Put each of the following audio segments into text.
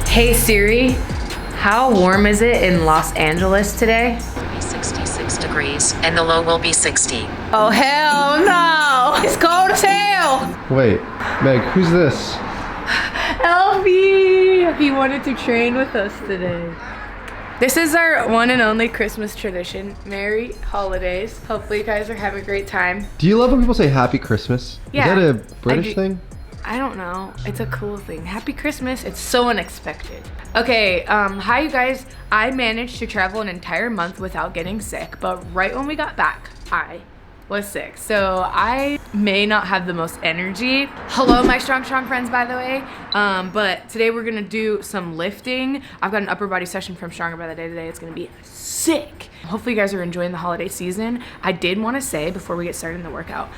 Hey Siri, how warm is it in Los Angeles today? It will be 66 degrees and the low will be 60. Oh hell no! It's cold as hell! Wait, Meg, who's this? Elfie! He wanted to train with us today. This is our one and only Christmas tradition. Merry holidays. Hopefully you guys are having a great time. Do you love when people say Happy Christmas? Yeah. Is that a British thing? I don't know. It's a cool thing. Happy Christmas. It's so unexpected. Okay, hi you guys. I managed to travel an entire month without getting sick, but right when we got back, I was sick. So I may not have the most energy. Hello, my strong friends, by the way. But today we're gonna do some lifting. I've got an upper body session from Stronger by the Day today. It's gonna be sick. Hopefully you guys are enjoying the holiday season. I did wanna say before we get started in the workout,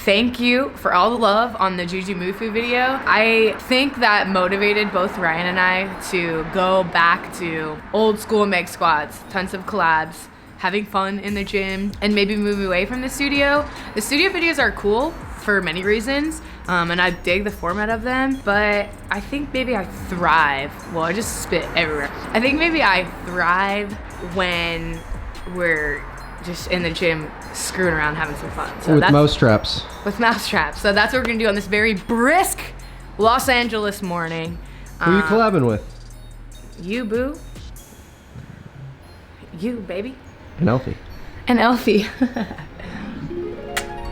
thank you for all the love on the Juju Mufu video. I think that motivated both Ryan and I to go back to old school Meg squats, tons of collabs, having fun in the gym, and maybe move away from the studio. The studio videos are cool for many reasons, and I dig the format of them, but I think maybe I thrive, well, I just spit everywhere. I think maybe I thrive when we're just in the gym screwing around having some fun. So with mouse traps. With mouse traps. So that's what we're gonna do on this very brisk Los Angeles morning. Who are you collabing with? You, boo. You, baby. And Elfie. And Elfie.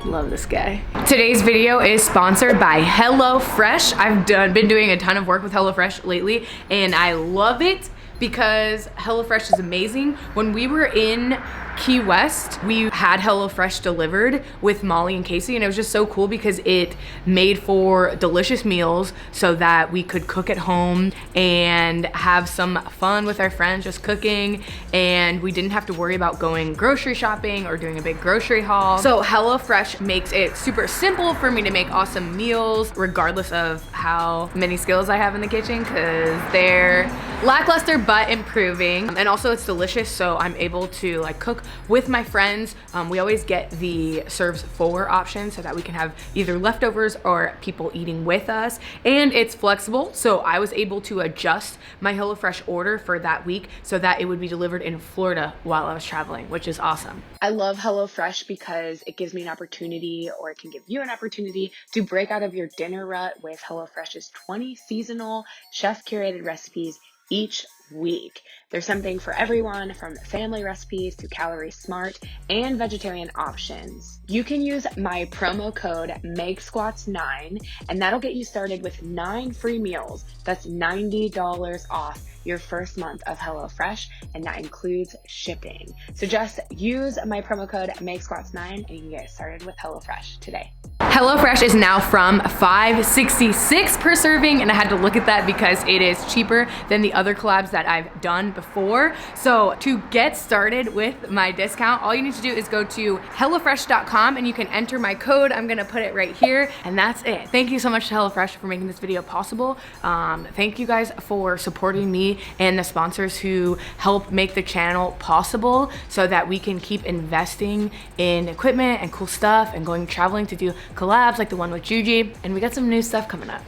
Love this guy. Today's video is sponsored by HelloFresh. I've been doing a ton of work with HelloFresh lately, and I love it because HelloFresh is amazing. When we were in Key West, we had HelloFresh delivered with Molly and Casey, and it was just so cool because it made for delicious meals so that we could cook at home and have some fun with our friends just cooking, and we didn't have to worry about going grocery shopping or doing a big grocery haul. So HelloFresh makes it super simple for me to make awesome meals regardless of how many skills I have in the kitchen, because they're lackluster but improving, and also it's delicious, so I'm able to like cook with my friends. We always get the serves for option so that we can have either leftovers or people eating with us, and it's flexible, so I was able to adjust my HelloFresh order for that week so that it would be delivered in Florida while I was traveling, which is awesome. I love HelloFresh because it gives me an opportunity, or it can give you an opportunity, to break out of your dinner rut with HelloFresh's 20 seasonal chef curated recipes each week. There's something for everyone, from family recipes to calorie smart and vegetarian options. You can use my promo code MEGSQUATS9 and that'll get you started with 9 free meals. That's $90 off your first month of HelloFresh, and that includes shipping. So just use my promo code MEGSQUATS9 and you can get started with HelloFresh today. HelloFresh is now from $5.66 per serving, and I had to look at that because it is cheaper than the other collabs that I've done before. So to get started with my discount, all you need to do is go to HelloFresh.com and you can enter my code. I'm gonna put it right here, and that's it. Thank you so much to HelloFresh for making this video possible. Thank you guys for supporting me and the sponsors who help make the channel possible so that we can keep investing in equipment and cool stuff and going traveling to do collabs like the one with Juji, and we got some new stuff coming up.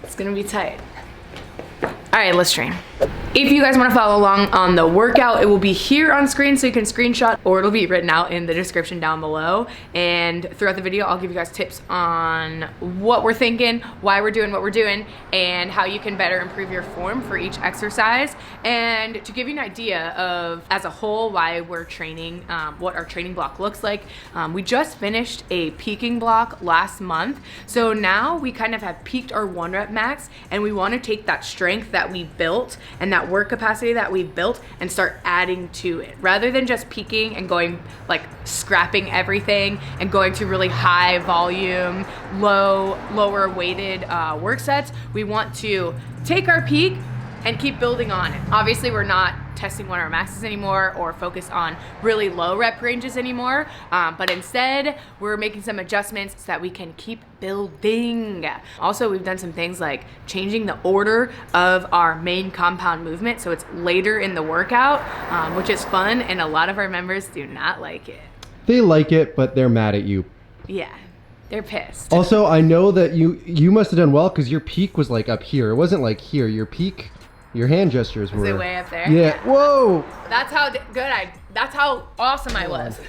It's gonna be tight. All right, let's train. If you guys want to follow along on the workout, it will be here on screen so you can screenshot, or it'll be written out in the description down below. And throughout the video, I'll give you guys tips on what we're thinking, why we're doing what we're doing, and how you can better improve your form for each exercise. And to give you an idea of, as a whole, why we're training, what our training block looks like, we just finished a peaking block last month. So now we kind of have peaked our 1 rep max, and we want to take that strength that we built and that work capacity that we built and start adding to it, rather than just peaking and going like scrapping everything and going to really high volume, lower weighted work sets. We want to take our peak and keep building on it. Obviously, we're not testing what our max is anymore or focus on really low rep ranges anymore, but instead we're making some adjustments so that we can keep building. Also, we've done some things like changing the order of our main compound movement so it's later in the workout, which is fun, and a lot of our members do not like it. They like it, but they're mad at you. Yeah, they're pissed. Also, I know that you must have done well because your peak was like up here. It wasn't like here. Your peak Your hand gestures were. Was it way up there? Yeah. Whoa. That's how that's how awesome I was.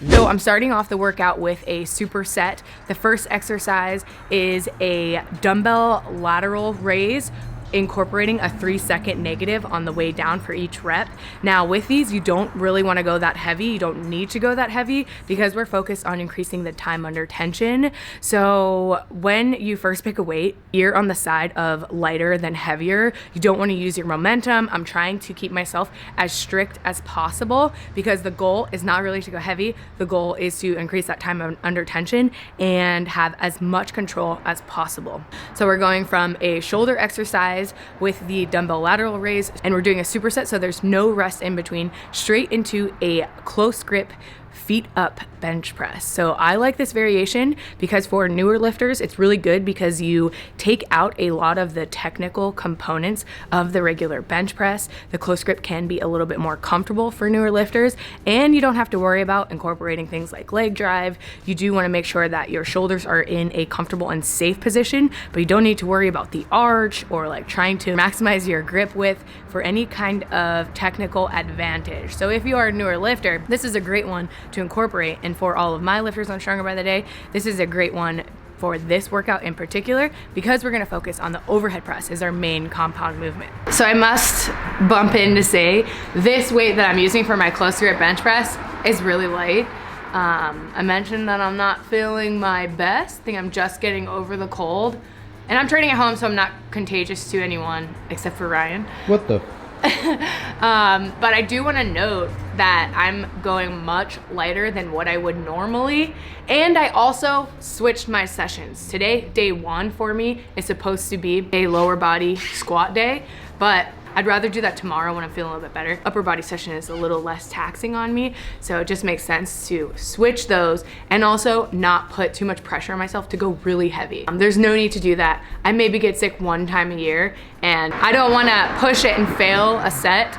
So I'm starting off the workout with a superset. The first exercise is a dumbbell lateral raise, incorporating a 3-second negative on the way down for each rep. Now with these, you don't really want to go that heavy. You don't need to go that heavy because we're focused on increasing the time under tension. So when you first pick a weight, you're on the side of lighter than heavier. You don't want to use your momentum. I'm trying to keep myself as strict as possible because the goal is not really to go heavy. The goal is to increase that time under tension and have as much control as possible. So we're going from a shoulder exercise with the dumbbell lateral raise, and we're doing a superset, so there's no rest in between, straight into a close grip feet up bench press. So I like this variation because for newer lifters, it's really good because you take out a lot of the technical components of the regular bench press. The close grip can be a little bit more comfortable for newer lifters, and you don't have to worry about incorporating things like leg drive. You do want to make sure that your shoulders are in a comfortable and safe position, but you don't need to worry about the arch or like trying to maximize your grip width for any kind of technical advantage. So if you are a newer lifter, this is a great one to incorporate. And for all of my lifters on Stronger by the Day, this is a great one for this workout in particular because we're going to focus on the overhead press as our main compound movement. So I must bump in to say this weight that I'm using for my close grip bench press is really light. I mentioned that I'm not feeling my best. I think I'm just getting over the cold, and I'm training at home, so I'm not contagious to anyone except for Ryan. What the? But I do want to note that I'm going much lighter than what I would normally, and I also switched my sessions. Today, day 1 for me is supposed to be a lower body squat day, but I'd rather do that tomorrow when I'm feeling a little bit better. Upper body session is a little less taxing on me, so it just makes sense to switch those and also not put too much pressure on myself to go really heavy. There's no need to do that. I maybe get sick 1 time a year, and I don't want to push it and fail a set.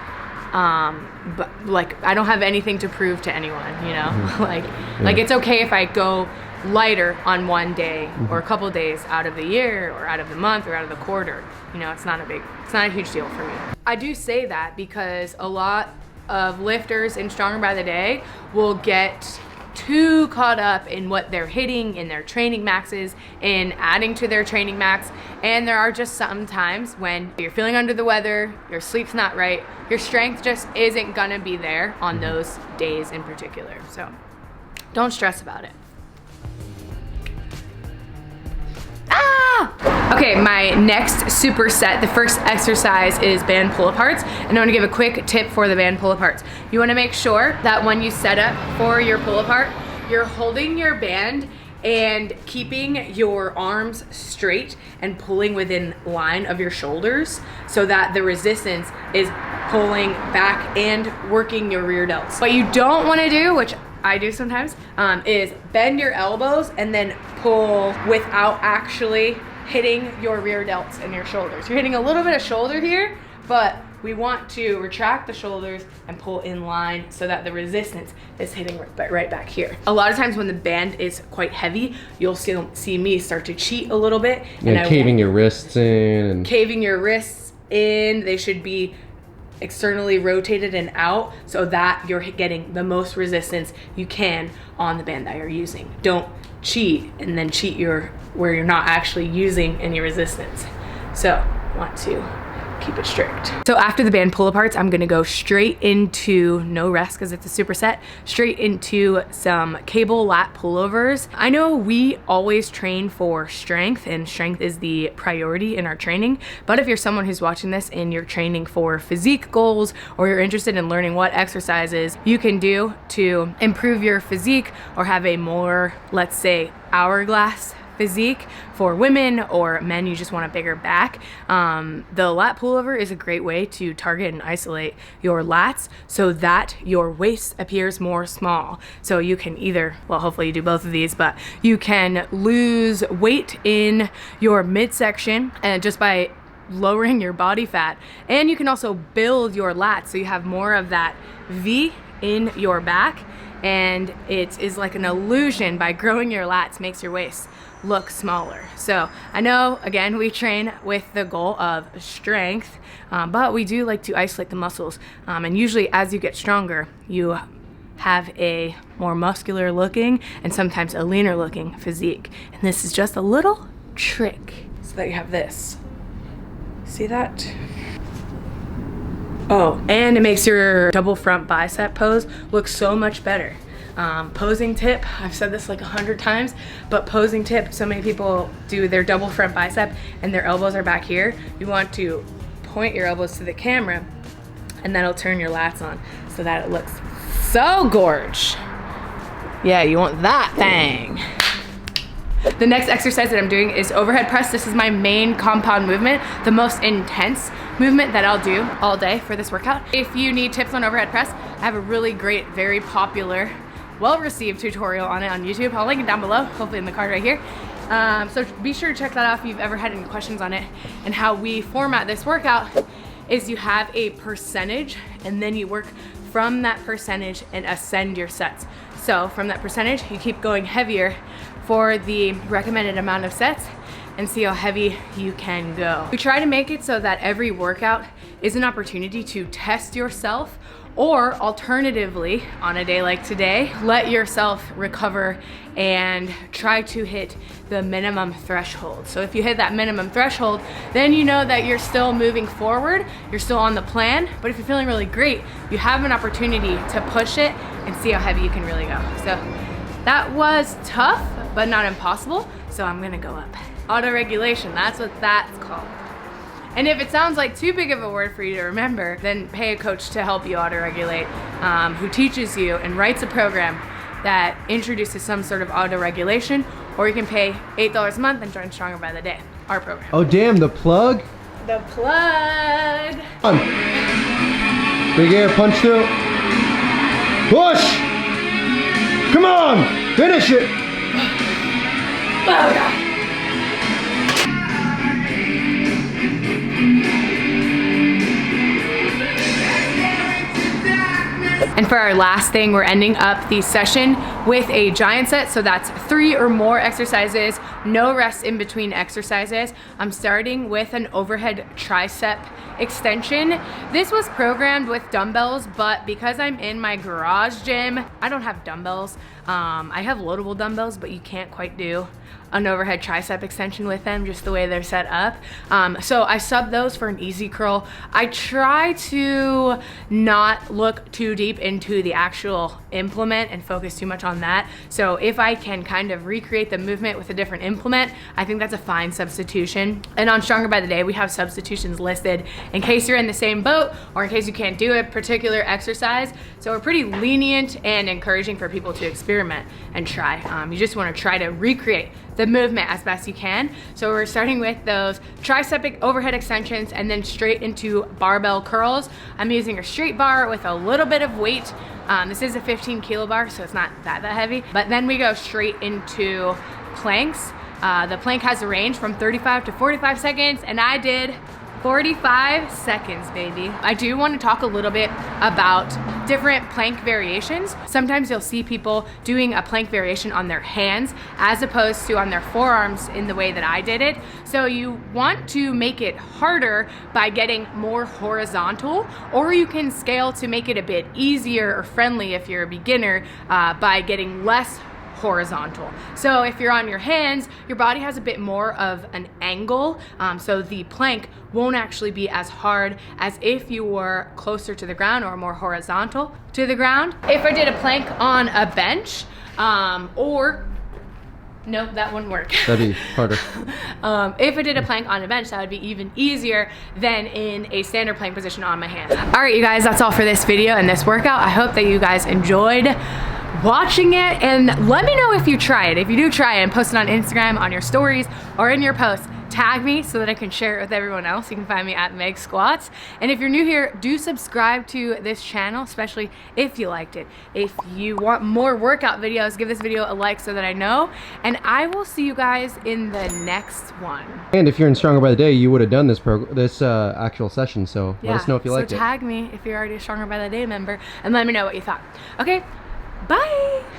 But like, I don't have anything to prove to anyone, you know? like it's okay if I go lighter on one day or a couple days out of the year or out of the month or out of the quarter. You know, it's not a huge deal for me. I do say that because a lot of lifters in Stronger by the Day will get too caught up in what they're hitting in their training maxes and adding to their training max. And there are just some times when you're feeling under the weather, your sleep's not right, your strength just isn't gonna be there on those days in particular. So don't stress about it. Okay, my next superset, the first exercise is band pull-aparts, and I want to give a quick tip for the band pull-aparts. You want to make sure that when you set up for your pull-apart, you're holding your band and keeping your arms straight and pulling within line of your shoulders so that the resistance is pulling back and working your rear delts. What you don't want to do, which I do sometimes, is bend your elbows and then pull without actually hitting your rear delts and your shoulders. You're hitting a little bit of shoulder here, but we want to retract the shoulders and pull in line so that the resistance is hitting right back here. A lot of times when the band is quite heavy, you'll see me start to cheat a little bit. And caving your wrists in. Caving your wrists in. They should be externally rotated and out so that you're getting the most resistance you can on the band that you're using. Don't cheat and then cheat where you're not actually using any resistance. So want to keep it strict. So after the band pull-aparts, I'm gonna go straight into no rest because it's a superset, straight into some cable lat pullovers. I know we always train for strength, and strength is the priority in our training, but if you're someone who's watching this and you're training for physique goals, or you're interested in learning what exercises you can do to improve your physique or have a more, let's say, hourglass physique for women, or men, you just want a bigger back, the lat pullover is a great way to target and isolate your lats so that your waist appears more small. So you can either, well, hopefully you do both of these, but you can lose weight in your midsection and just by lowering your body fat, and you can also build your lats so you have more of that V in your back, and it is like an illusion. By growing your lats makes your waist look smaller. So I know, again, we train with the goal of strength, but we do like to isolate the muscles, and usually as you get stronger, you have a more muscular looking and sometimes a leaner looking physique. And this is just a little trick so that you have this. See that? Oh, and it makes your double front bicep pose look so much better. Posing tip, I've said this like 100 times, but posing tip, so many people do their double front bicep and their elbows are back here. You want to point your elbows to the camera, and that'll turn your lats on so that it looks so gorge. Yeah, you want that thing. The next exercise that I'm doing is overhead press. This is my main compound movement, the most intense movement that I'll do all day for this workout. If you need tips on overhead press, I have a really great, very popular, well-received tutorial on it on YouTube. I'll link it down below, hopefully in the card right here. So be sure to check that out if you've ever had any questions on it. And how we format this workout is you have a percentage, and then you work from that percentage and ascend your sets. So from that percentage, you keep going heavier for the recommended amount of sets and see how heavy you can go. We try to make it so that every workout is an opportunity to test yourself, or alternatively, on a day like today, let yourself recover and try to hit the minimum threshold. So if you hit that minimum threshold, then you know that you're still moving forward, you're still on the plan. But if you're feeling really great, you have an opportunity to push it and see how heavy you can really go. So that was tough, but not impossible. So I'm gonna go up. Auto-regulation, that's what that's called. And if it sounds like too big of a word for you to remember, then pay a coach to help you auto-regulate, who teaches you and writes a program that introduces some sort of auto-regulation, or you can pay $8 a month and join Stronger by the Day, our program. Oh damn, the plug? The plug! Come on. Big air punch through. Push! Come on! Finish it! Oh God. And for our last thing, we're ending up the session with a giant set. So that's 3 or more exercises, no rest in between exercises. I'm starting with an overhead tricep extension. This was programmed with dumbbells, but because I'm in my garage gym, I don't have dumbbells. I have loadable dumbbells, but you can't quite do an overhead tricep extension with them, just the way they're set up. So I subbed those for an easy curl. I try to not look too deep into the actual implement and focus too much on that. So if I can kind of recreate the movement with a different implement, I think that's a fine substitution. And on Stronger by the Day, we have substitutions listed in case you're in the same boat or in case you can't do a particular exercise. So we're pretty lenient and encouraging for people to experiment and try. You just want to try to recreate the movement as best you can. So we're starting with those tricep overhead extensions and then straight into barbell curls. I'm using a straight bar with a little bit of weight. This is a 15 kilo bar, so it's not that heavy. But then we go straight into planks. The plank has a range from 35 to 45 seconds, and I did 45 seconds, baby. I do want to talk a little bit about different plank variations. Sometimes you'll see people doing a plank variation on their hands as opposed to on their forearms in the way that I did it. So you want to make it harder by getting more horizontal, or you can scale to make it a bit easier or friendly if you're a beginner by getting less horizontal. So if you're on your hands, your body has a bit more of an angle, so the plank won't actually be as hard as if you were closer to the ground or more horizontal to the ground. If I did a plank on a bench, no, that wouldn't work. That'd be harder. If I did a plank on a bench, that would be even easier than in a standard plank position on my hands. All right, you guys, that's all for this video and this workout. I hope that you guys enjoyed watching it, and let me know if you try it. If you do try it and post it on Instagram, on your stories, or in your posts, tag me so that I can share it with everyone else. You can find me at Meg Squats. And if you're new here, do subscribe to this channel, especially if you liked it. If you want more workout videos, give this video a like so that I know. And I will see you guys in the next one. And if you're in Stronger by the Day, you would have done this actual session, so let us know if you liked it. So tag me if you're already a Stronger by the Day member and let me know what you thought. Okay, bye. Bye.